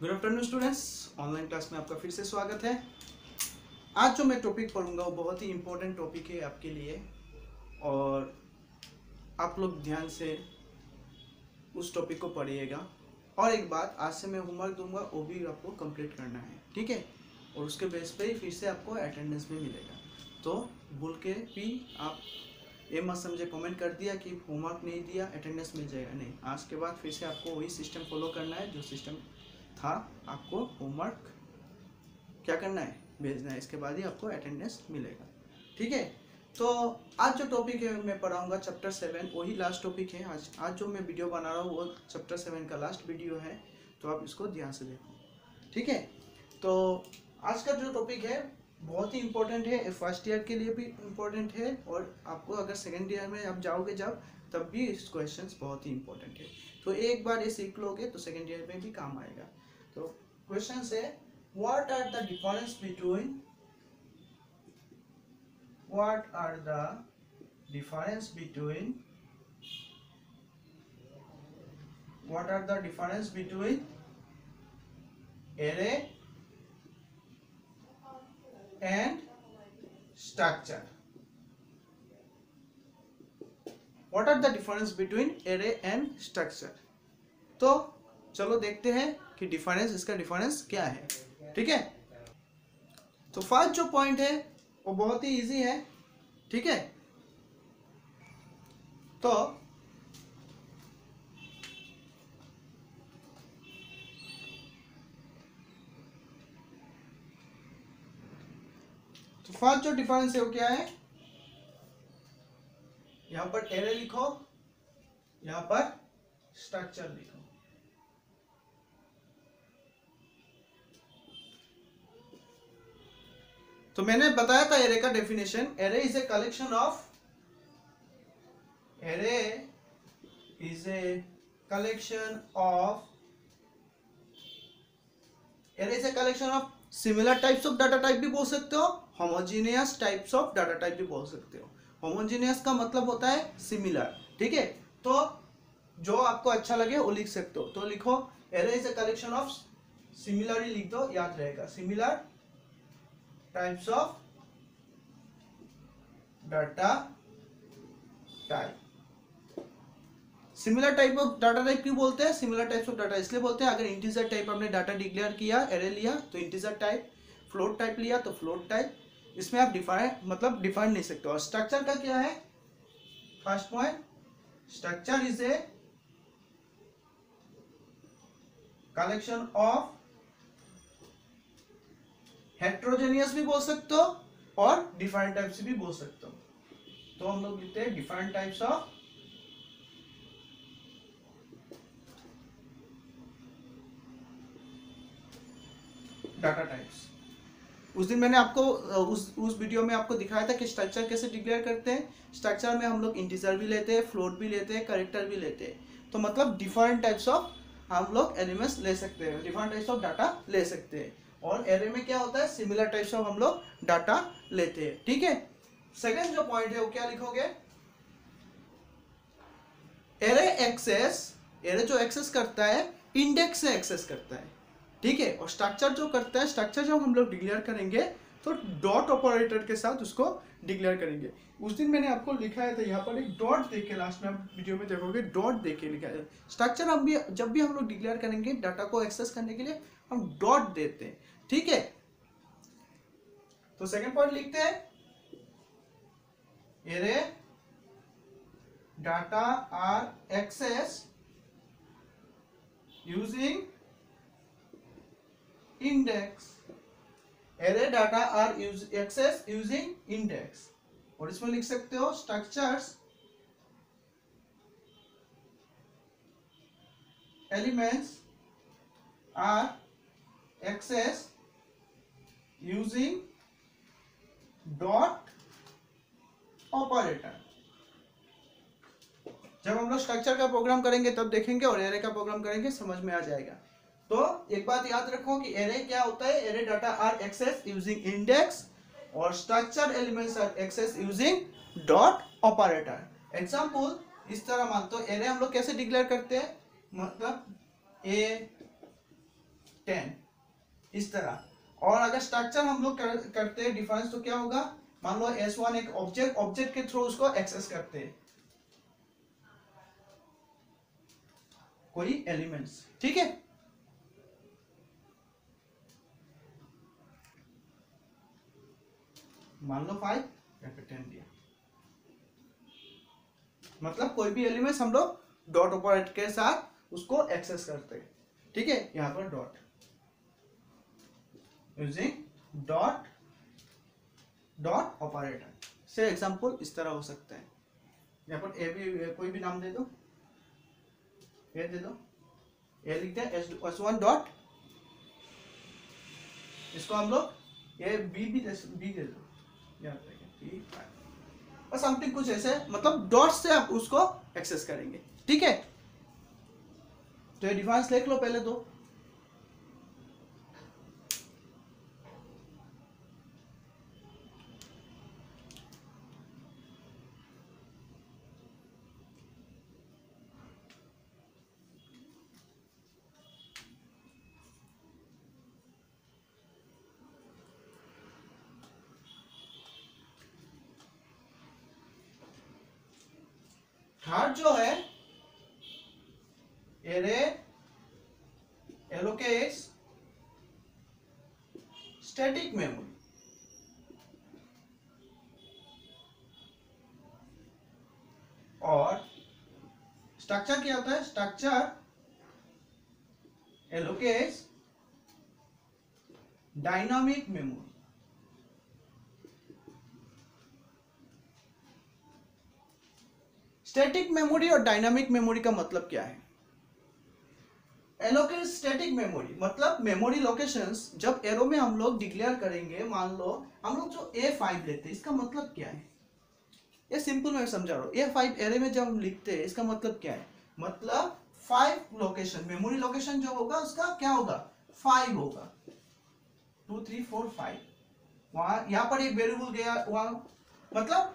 Good afternoon students, online class में आपका फिर से स्वागत है। आज जो मैं टॉपिक पढ़ूंगा वो बहुत ही इम्पोर्टेंट टॉपिक है आपके लिए और आप लोग ध्यान से उस टॉपिक को पढ़िएगा। और एक बात, आज से मैं होमवर्क दूंगा, वो भी आपको कंप्लीट करना है, ठीक है। और उसके बेस पे ही फिर से आपको अटेंडेंस भी मिलेगा। तो भूल के भी आप ये मत समझे कमेंट कर दिया कि होमवर्क नहीं दिया अटेंडेंस मिल जाएगा, नहीं। आज के बाद फिर से आपको वही सिस्टम फॉलो करना है जो सिस्टम था। आपको होमवर्क क्या करना है, भेजना है, इसके बाद ही आपको अटेंडेंस मिलेगा, ठीक है। तो आज जो टॉपिक है मैं पढ़ाऊंगा चैप्टर 7, वही लास्ट टॉपिक है। आज जो मैं वीडियो बना रहा हूँ वो चैप्टर 7 का लास्ट वीडियो है, तो आप इसको ध्यान से देखो, ठीक है। तो आज का जो टॉपिक है बहुत ही इम्पोर्टेंट है, फर्स्ट ईयर के लिए भी इम्पोर्टेंट है और आपको अगर सेकेंड ईयर में आप जाओगे जब, तब भी इस क्वेश्चंस बहुत ही इम्पोर्टेंट है। तो एक बार ये सीख लोगे तो सेकेंड ईयर में भी काम आएगा। तो क्वेश्चन है, what are the difference between array and structure? What are the difference between array and structure? तो चलो देखते हैं कि इसका डिफरेंस क्या है, ठीक है। तो फर्स्ट जो पॉइंट है वो बहुत ही इजी है, ठीक है। तो फर्स्ट जो डिफरेंस है वो क्या है, यहां पर एरे लिखो, यहां पर स्ट्रक्चर लिखो। तो मैंने बताया था एरे का definition, array is a collection of similar types of data type भी बोल सकते हो, homogeneous types of data type भी बोल सकते हो। होमोजेनियस का मतलब होता है सिमिलर, ठीक है। तो जो आपको अच्छा लगे वो लिख सकते हो। तो लिखो array is a collection of, similar ही लिख दो, याद रहेगा, similar types of data type. Similar type of data type क्यों बोलते हैं, सिमिलर टाइप्स ऑफ डाटा इसलिए बोलते हैं, अगर इंटीजर टाइप आपने डाटा डिक्लेयर किया, एरे लिया तो इंटीजर टाइप, फ्लोट टाइप लिया तो फ्लोट टाइप, इसमें आप डिफाइन नहीं सकते। और स्ट्रक्चर का क्या है, first point, structure is a collection of, heterogeneous भी बोल सकते हो और डिफाइंड टाइप्स भी बोल सकते हो। तो हम लोग लिखते हैं defined types of data types. उस दिन मैंने आपको उस वीडियो में आपको दिखाया था कि स्ट्रक्चर कैसे डिक्लेयर करते हैं। स्ट्रक्चर में हम लोग इंटीजर भी लेते हैं, फ्लोट भी लेते हैं, कैरेक्टर भी लेते हैं। तो मतलब डिफरेंट टाइप्स ऑफ हम लोग एलिमेंट्स ले सकते हैं, डिफरेंट टाइप्स ऑफ डाटा ले सकते हैं। और एरे में क्या होता है, सिमिलर टाइप्स ऑफ हम लोग डाटा लेते हैं, ठीक है। सेकेंड जो पॉइंट है वो क्या लिखोगे, एरे जो एक्सेस करता है इंडेक्स से एक्सेस करता है, ठीक है। और स्ट्रक्चर जो करता है, स्ट्रक्चर जब हम लोग डिक्लेयर करेंगे तो डॉट ऑपरेटर के साथ उसको डिक्लेयर करेंगे। उस दिन मैंने आपको लिखाया था, यहाँ पर एक डॉट देख के, लास्ट में आप वीडियो में देखोगे डॉट देख के लिखा है। स्ट्रक्चर हम भी जब भी हम लोग डिक्लेयर करेंगे डाटा को एक्सेस करने के लिए हम डॉट देते हैं, ठीक है। तो सेकेंड पॉइंट लिखते हैं, array data are access using index, array data are access using index. और इसमें लिख सकते हो structures elements are access using dot operator. जब हम लोग स्ट्रक्चर का प्रोग्राम करेंगे तब देखेंगे, और एरे का प्रोग्राम करेंगे समझ में आ जाएगा। तो एक बात याद रखो कि एरे क्या होता है, array data are access using index और structure elements are access using dot operator. Example इस तरह मानते हो, एरे हम लोग कैसे डिक्लेयर करते हैं, मतलब ए 10, इस तरह। और अगर स्ट्रक्चर हम लोग करते हैं डिफरेंस तो क्या होगा, मान लो S1 एक ऑब्जेक्ट के थ्रू उसको एक्सेस करते हैं कोई एलिमेंट्स, ठीक है। मान लो 5 या फिर 10 दिया, मतलब कोई भी एलिमेंट्स हम लोग डॉट ऑपरेटर के साथ उसको एक्सेस करते हैं, ठीक है। यहां पर डॉट यूजिंग डॉट ऑपरेटर से एग्जांपल इस तरह हो सकता है। यहाँ पर ए भी कोई भी नाम दे दो, ए दे दो, ए लिखते हैं S1 डॉट, इसको हम लोग ए बी दे दो, और समथिंग कुछ ऐसे, मतलब डॉट से आप उसको एक्सेस करेंगे, ठीक है। तो ये डिफरेंस लिख लो पहले दो। थर्ड जो है एरे एलोकेट्स स्टैटिक मेमोरी, और स्ट्रक्चर क्या होता है, structure allocates dynamic memory. Static memory और डायनामिक मेमोरी का मतलब क्या है। एलोकेट स्टैटिक मेमोरी मतलब मेमोरी लोकेशंस जब एरो में हम लोग डिक्लेयर करेंगे, मान लो हम लोग जो A5 लेते हैं, इसका मतलब क्या है, ये सिंपल मैं समझा रहा हूँ। A5 एरे में जब हम लिखते हैं इसका मतलब क्या है, मतलब 5 लोकेशन, मेमोरी लोकेशन जो होगा उसका क्या होगा, 5 होगा, 2 3 4 5। वहां यहाँ पर एक वेरिएबल गया, वहां मतलब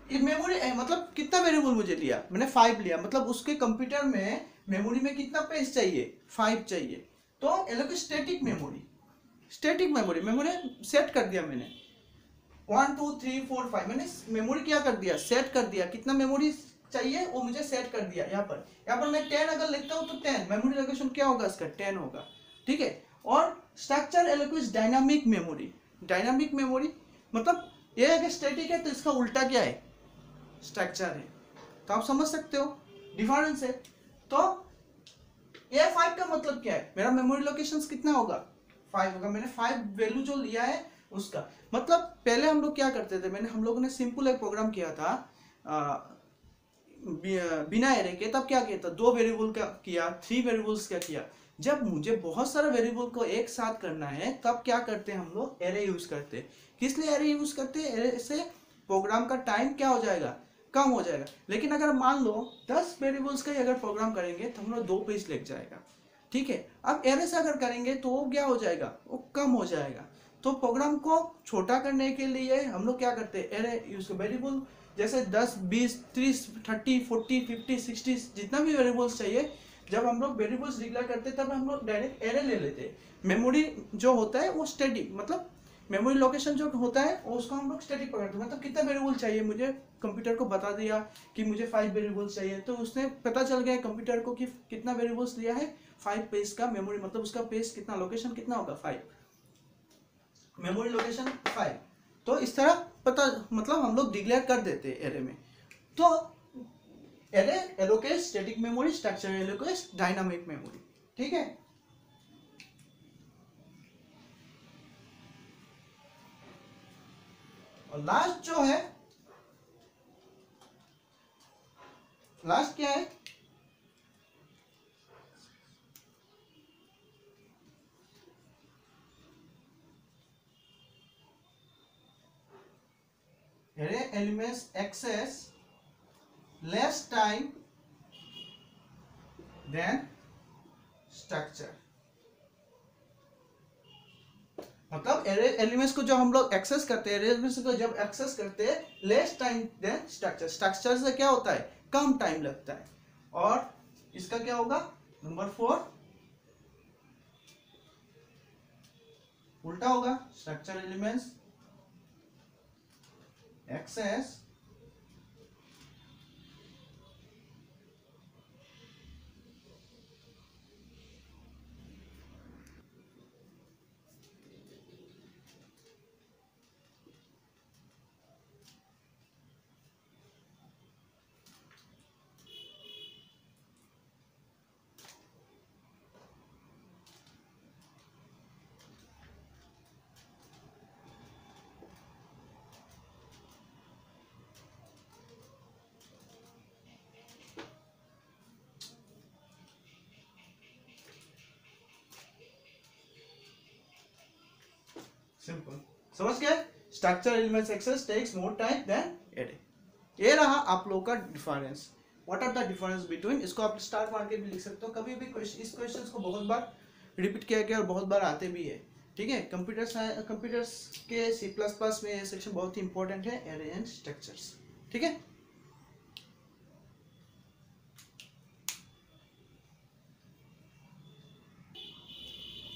ये मेमोरी मतलब कितना वेरिएबल मुझे लिया, मैंने 5 लिया, मतलब उसके कंप्यूटर में मेमोरी में कितना पेज चाहिए, 5 चाहिए। तो allocate static memory, static memory set कर दिया मैंने, 1 2 3 4 5, मैंने मेमोरी क्या कर दिया, सेट कर दिया, कितना मेमोरी चाहिए वो मुझे सेट कर दिया। यहाँ पर मैं 10 अगर लिखता हूँ तो 10 मेमोरी लोकेशन क्या होगा इसका, 10 होगा, ठीक है। और structure allocate dynamic memory, dynamic memory मतलब ये अगर स्टैटिक है तो इसका उल्टा क्या है, स्ट्रक्चर है। तो आप समझ सकते हो डिफरेंस है। तो A5 का मतलब क्या है, मेरा मेमोरी लोकेशंस कितना होगा, 5 होगा, मैंने 5 वैल्यू जो लिया है उसका मतलब। पहले हम लोग क्या करते थे, हम लोगों ने सिंपल एक प्रोग्राम किया था बिना एरे के, तब क्या किया था, 2 वेरिएबल का किया, 3 वेरिएबल्स का किया। जब मुझे बहुत सारा वेरिएबल को एक साथ करना है तब क्या करते हैं हम लोग, एरे यूज करते हैं। किस लिए एरे यूज करते हैं, एरे से प्रोग्राम का टाइम क्या हो जाएगा, कम हो जाएगा। लेकिन अगर मान लो 10 वेरिएबल्स का ही अगर प्रोग्राम करेंगे तो हम लोग 2 पेज लग जाएगा, ठीक है। अब एरे से अगर करेंगे तो वो क्या हो जाएगा, वो कम हो जाएगा। तो प्रोग्राम को छोटा करने के लिए हम लोग क्या करते हैं, एरे यूज, वेरिएबल जैसे 10 20 30 30 40 50 60 जितना भी वेरिएबल्स चाहिए, जब हम लोग वेरिएबल्स डिक्लेयर करते तब हम लोग डायरेक्ट एरे ले लेते। मेमोरी जो होता है वो स्टैटिक, मतलब मेमोरी लोकेशन जो होता है उसको हम लोग स्टैटिक पकड़ते हैं, मतलब कितना वेरिएबल चाहिए मुझे, कंप्यूटर को बता दिया कि मुझे 5 वेरिएबल्स चाहिए, तो उसने पता चल गया कंप्यूटर को कि कितना वेरिएबल्स लिया है, 5 पेज का मेमोरी, मतलब उसका पेज कितना, लोकेशन कितना होगा, 5, मेमोरी लोकेशन 5। तो इस तरह पता, मतलब हम लोग डिक्लेयर कर देते हैं एरे में। तो array allocate static memory, structure allocate dynamic memory, ठीक है। और लास्ट जो है, लास्ट क्या है, array elements access less time than structure, मतलब एरे एलिमेंट्स को जो हम लोग एक्सेस करते हैं, एरे एलिमेंट्स को जब एक्सेस करते हैं less time than structure, structure से क्या होता है, कम टाइम लगता है। और इसका क्या होगा, नंबर 4, उल्टा होगा, स्ट्रक्चर एलिमेंट्स एक्सेस सिंपल, समझ गए? Structure elements access takes more time than adding. ये रहा आप लोगों का difference. What are the difference between, इसको आप स्टार मार के भी लिख सकते हो, कभी भी इस क्वेश्चंस को बहुत बार रिपीट किया गया और बहुत बार आते भी है, ठीक है। कंप्यूटर्स के सी प्लस प्लस में ये सेक्शन बहुत ही इंपॉर्टेंट है, एरे एंड स्ट्रक्चर्स, ठीक है।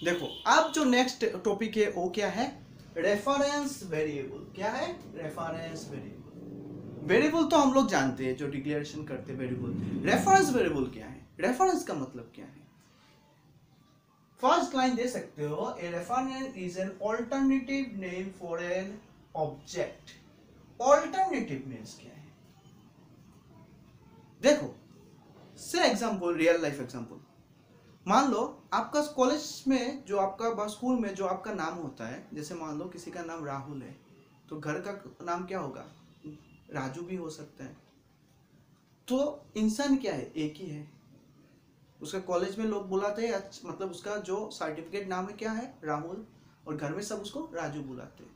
देखो अब जो नेक्स्ट टॉपिक है वो क्या है, रेफरेंस वेरिएबल। क्या है? Reference variable. वेरिएबल तो हम लोग जानते हैं, जो डिक्लेरेशन करते हैं वेरिएबल। रेफरेंस वेरिएबल क्या है? रेफरेंस का मतलब क्या है? फर्स्ट लाइन दे सकते हो, a reference is an alternative name for an object. Alternative means क्या है? देखो से एग्जांपल, रियल लाइफ एग्जांपल, मान लो आपका कॉलेज में जो आपका स्कूल में जो आपका नाम होता है, जैसे मान लो किसी का नाम राहुल है, तो घर का नाम क्या होगा? राजू भी हो सकता है। तो इंसान क्या है? एक ही है। उसका कॉलेज में लोग बुलाते हैं, मतलब उसका जो सर्टिफिकेट नाम है क्या है? राहुल, और घर में सब उसको राजू बुलाते हैं।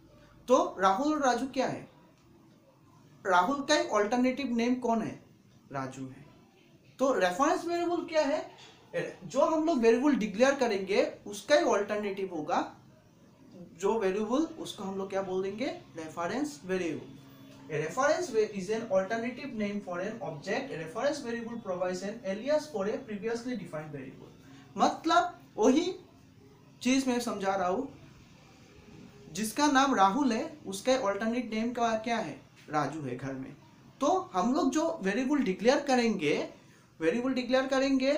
तो राहुल और राजू क्या है? राहुल का एक ऑल्टरनेटिव नेम कौन है? राजू है। तो रेफरेंस वेरिएबल क्या है? जो हम लोग वेरिएबल डिक्लेयर करेंगे उसका ही ऑल्टरनेटिव होगा जो वेरिएबल, उसको हम लोग क्या बोल देंगे? Reference variable. A reference is an alternative name for an object. A reference variable provides an alias for a previously defined variable. मतलब वही चीज मैं समझा रहा हूं, जिसका नाम राहुल है उसका ऑल्टरनेट नेम का क्या है? राजू है घर में। तो हम लोग जो वेरिएबल डिक्लेयर करेंगे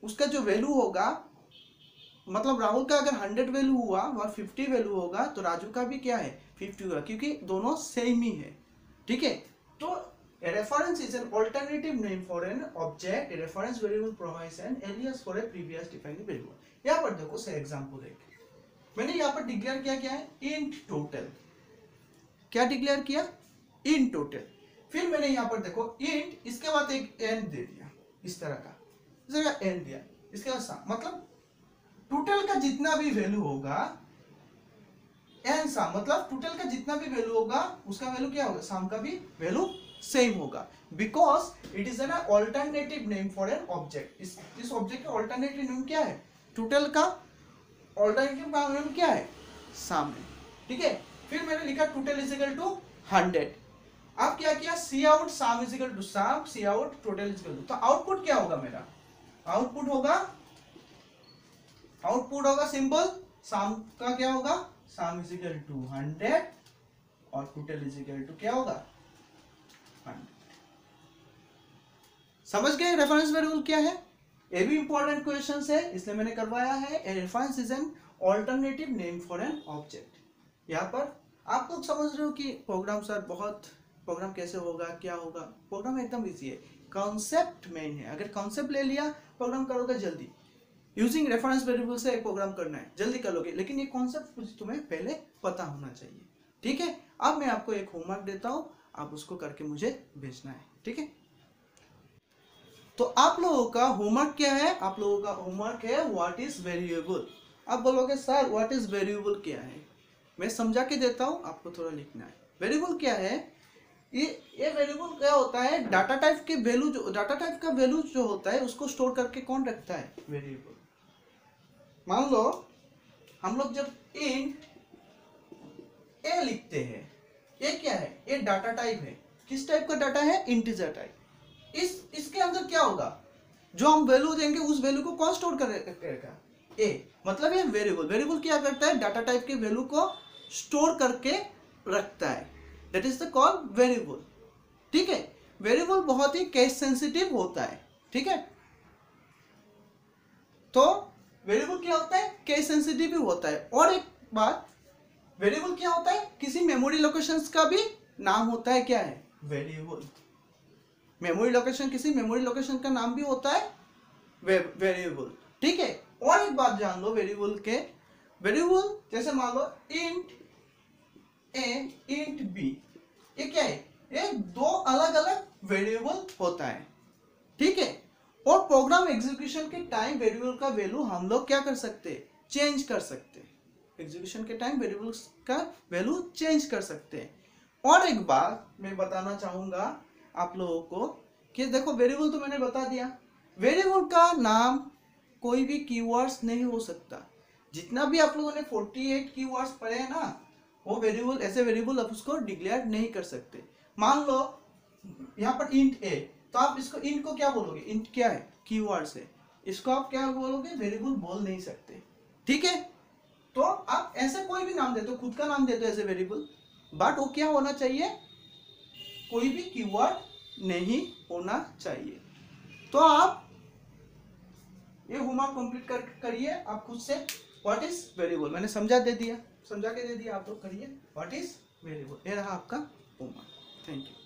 उसका जो वैल्यू होगा, मतलब राहुल का अगर 100 वैल्यू हुआ और 50 वैल्यू होगा, तो राजू का भी क्या है? 50 होगा, क्योंकि दोनों सेम ही है, ठीक है। तो a reference is an alternative name for an object. A reference variable provides an alias for a previous defined variable. यहाँ पर देखो से एग्जांपल एक मैंने यहाँ पर डिक्लेयर किया, क्या है? int total। क्या डिक्लेयर किया? int total। फिर मैंने यहाँ पर देखो int, इसके बाद एक n दे दिया, इस तरह का n दिया, इसके बाद मतलब टोटल का जितना भी वैल्यू होगा, n सम, मतलब टोटल का जितना भी वैल्यू होगा उसका वैल्यू क्या होगा? सम का भी वैल्यू सेम होगा, because it is an alternative name for an object. इस ऑब्जेक्ट का ऑल्टरनेटिव नेम क्या है? टोटल का ऑल्टरनेटिव का नेम क्या है? सम है, ठीक है। फिर मैंने लिखा टोटल इज इक्वल टू 100। अब क्या किया? C out sum is equal to sum, C out total is equal to, तो आउटपुट क्या होगा मेरा? आउटपुट होगा सिंपल, सम का क्या होगा? सम इज इक्वल टू 100 और टोटल इज इक्वल टू क्या होगा? 100। समझ गए रेफरेंस वेरिएबल क्या है? ये भी इंपॉर्टेंट क्वेश्चन है, इसलिए मैंने करवाया है। A reference is an alternative name for an object. यहाँ पर आप लोग समझ रहे हो कि प्रोग्राम प्रोग्राम कैसे होगा, क्या होगा? प्रोग्राम एकदम इजी है, कॉन्सेप्ट मेन है। अगर कॉन्सेप्ट ले लिया, प्रोग्राम करोगे जल्दी। यूजिंग रेफरेंस वेरिएबल से एक प्रोग्राम करना है, जल्दी कर लोगे, लेकिन ये कॉन्सेप्ट तुम्हें पहले पता होना चाहिए, ठीक है। अब मैं आपको एक होमवर्क देता हूं, आप उसको करके मुझे भेजना है, ठीक है। तो आप लोगों का होमवर्क क्या है? आप लोगों का होमवर्क है व्हाट इज वेरिएबल। आप बोलोगे सर व्हाट इज वेरिएबल क्या है? मैं समझा के देता हूं, आपको थोड़ा लिखना है। वेरिएबल क्या है? ये वेरिएबल क्या होता है? डाटा टाइप के वैल्यू, जो डाटा टाइप का वैल्यू जो होता है उसको स्टोर करके कौन रखता है? वेरिएबल। मान लो हम लोग जब इंट ए लिखते हैं, ये क्या है? ये डाटा टाइप है। किस टाइप का डाटा है? Integer type. इसके अंदर क्या होगा? जो हम वैल्यू देंगे उस वैल्यू को कौन स्टोर करेगा? ए, मतलब ये वेरिएबल। वेरिएबल क्या करता है, डाटा टाइप के वैल्यू को स्टोर करके रखता है, that is the call variable. ठीक है, वेरिएबल बहुत ही केस सेंसिटिव होता है। ठीक है, तो वेरिएबल क्या होता है, केस सेंसिटिव भी होता है। और एक बात, वेरिएबल क्या होता है, किसी मेमोरी लोकेशंस का भी नाम होता है, क्या है, वेरिएबल। मेमोरी लोकेशन, किसी मेमोरी लोकेशन का नाम भी होता है वेरिएबल। ठीक है, और एक बात जान लो वेरिएबल के, वेरिएबल जैसे मान लो इंट ए इंट बी, ये क्या है, ये दो अलग अलग वेरिएबल होता है। ठीक है, और प्रोग्राम एग्जीक्यूशन के टाइम वेरिएबल का वैल्यू हम लोग क्या कर सकते हैं, चेंज कर सकते हैं। एग्जीक्यूशन के टाइम वेरिएबल्स का वैल्यू चेंज कर सकते हैं। और एक बात मैं बताना चाहूंगा आप लोगों को कि देखो, वेरिएबल तो मैंने बता दिया, वेरिएबल का नाम कोई भी कीवर्ड्स नहीं हो सकता। जितना भी आप लोगों ने 48 कीवर्ड्स पढ़े हैं ना, वो वेरिएबल, ऐसे वेरिएबल आप उसको डिक्लेयर नहीं कर सकते। मान लो यहाँ पर इंट ए, तो आप इसको इंट को क्या बोलोगे, इंट क्या है, कीवर्ड्स है, इसको आप क्या बोलोगे, वेरिएबल बोल नहीं सकते। ठीक है, तो आप ऐसे कोई भी नाम देते हो, खुद का नाम देते हो ऐसे वेरिएबल, बट वो क्या होना चाहिए, कोई भी कीवर्ड नहीं होना चाहिए। तो आप ये होमवर्क कंप्लीट करिए आप खुद से। व्हाट इज वेरिएबल मैंने समझा के दे दिया, आप लोग करिए व्हाट इज वेरिएबल। ये रहा आपका होमवर्क। Thank you.